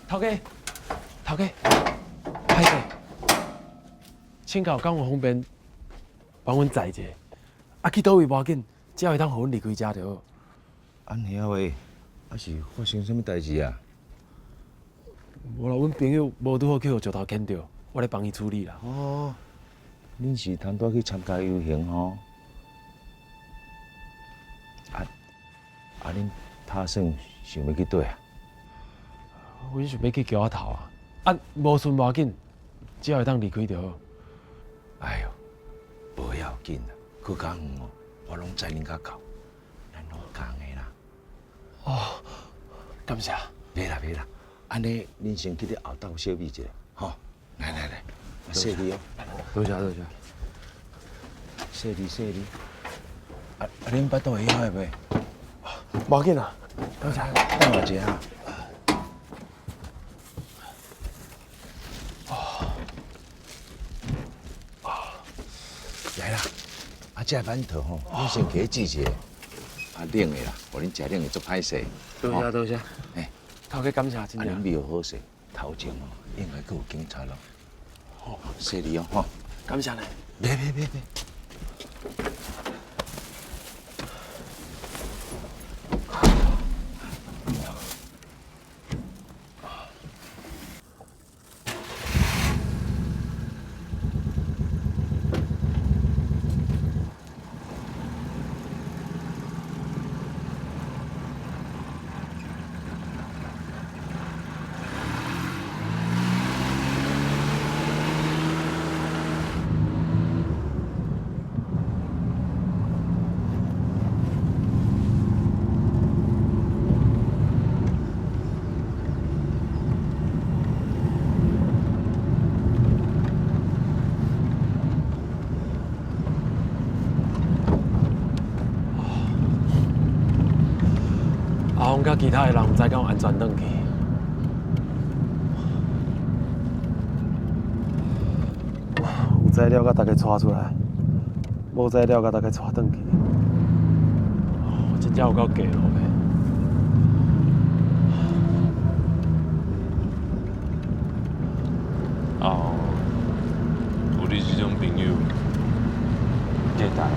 头家，头家，歹势，请教敢有方便帮阮载一下？啊，去倒位无要紧，只要会当互阮离开遮就好。安尼啊喂，啊是发生什么代志啊？无啦，阮朋友无拄好去互石头牵着，我来帮伊处理啦。哦，恁是贪多去参加游行吼？恁打算想要去倒啊？阮想要去桥仔头啊，啊，无顺无要紧，只要会当离开就好。哎呦，无要紧啦，去较远哦，我拢载恁较到，咱拢共的啦。哦，感谢。袂啦袂啦，安尼恁先去咧后斗小秘一下，吼。来，谢你哦。多谢多谢。谢你。恁巴肚会晓的袂？无要紧啦，多谢。等我一下。来啦，这馒头吼，恁先起煮一下，冷的啦，互恁食冷的足歹势。多谢。哎，头家感谢真恁正。味好势，头前哦，应该阁有警察咯。好，谢你哦，吼。感谢你。别。阿峰甲其他的人毋知敢有安全转去。有材料甲大家带出来，无材料甲大家带转去。真正有够假咯呗！哦，有你这种朋友，记得啦。